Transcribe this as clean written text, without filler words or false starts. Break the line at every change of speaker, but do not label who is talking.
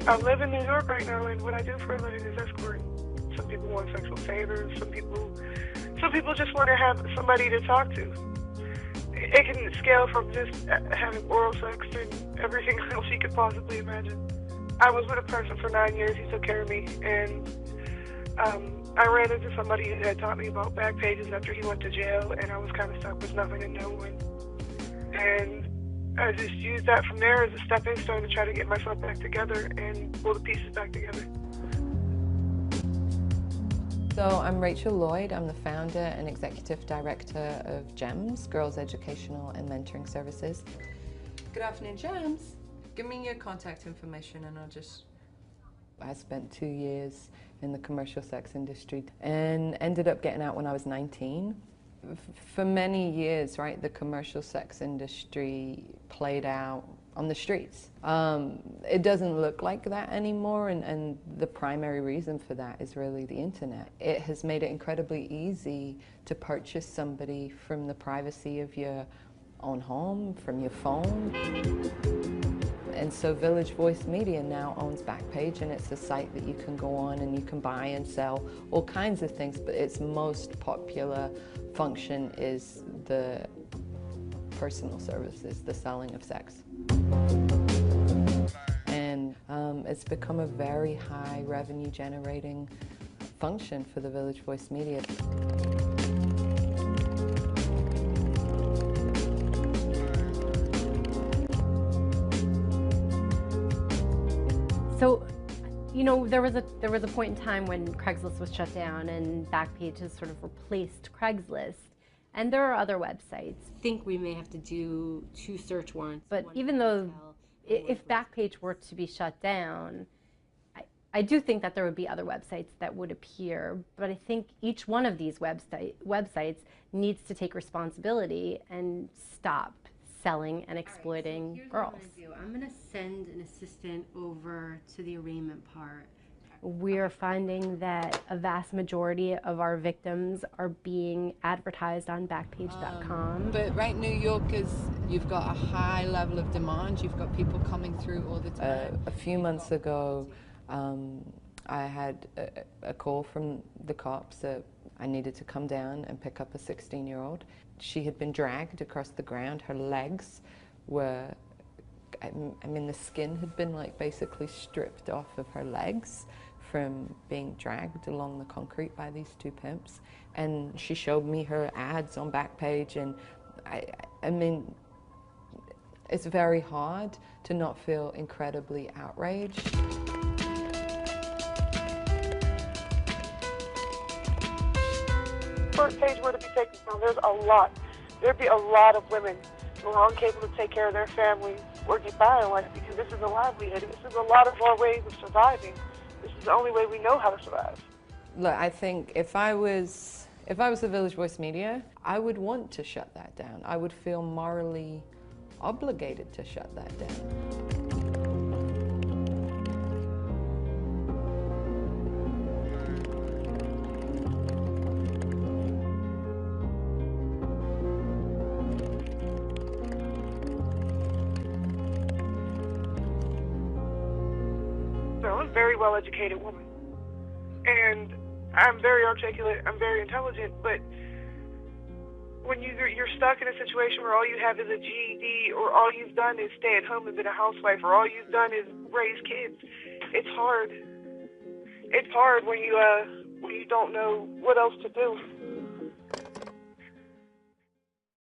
I live in New York right now, and what I do for a living is escorting. Some people want sexual favors. Some people just want to have somebody to talk to. It can scale from just having oral sex and everything else you could possibly imagine. I was with a person for 9 years. He took care of me, and I ran into somebody who had taught me about Backpages after he went to jail, and I was kind of stuck with nothing and no one. And I just used that from there as a stepping stone to try to get myself back together and pull the pieces back together.
So I'm Rachel Lloyd. I'm the founder and executive director of GEMS, Girls Educational and Mentoring Services. Good afternoon, GEMS. Give me your contact information and I spent 2 years in the commercial sex industry and ended up getting out when I was 19. For many years, right, the commercial sex industry played out on the streets. It doesn't look like that anymore, and the primary reason for that is really the internet. It has made it incredibly easy to purchase somebody from the privacy of your own home, from your phone. And so Village Voice Media now owns Backpage, and it's a site that you can go on and you can buy and sell all kinds of things, but its most popular function is the personal services, the selling of sex. And it's become a very high revenue generating function for the Village Voice Media.
So, you know, there was a point in time when Craigslist was shut down and Backpage has sort of replaced Craigslist. And there are other websites.
I think we may have to do 2 search warrants.
But even though, if Backpage were to be shut down, I do think that there would be other websites that would appear. But I think each one of these websites needs to take responsibility and stop selling and exploiting girls.
I'm going to send an assistant over to the arraignment part.
We're finding that a vast majority of our victims are being advertised on Backpage.com.
But right, New York you've got a high level of demand. You've got people coming through all the time. A few months ago, I had a call from the cops that I needed to come down and pick up a 16-year-old. She had been dragged across the ground. Her legs were, I mean, the skin had been like basically stripped off of her legs from being dragged along the concrete by these 2 pimps. And she showed me her ads on Backpage, and I mean, it's very hard to not feel incredibly outraged.
First page were to be taken down, there'd be a lot of women who are incapable to take care of their families or get by in life, because this is a livelihood. This is a lot of our ways of surviving. This is the only way we know how to survive.
Look, I think if I was the Village Voice Media, I would want to shut that down. I would feel morally obligated to shut that down.
I'm a very well-educated woman, and I'm very articulate, I'm very intelligent, but when you're stuck in a situation where all you have is a GED, or all you've done is stay at home and been a housewife, or all you've done is raise kids, it's hard. It's hard when you don't know what else to do.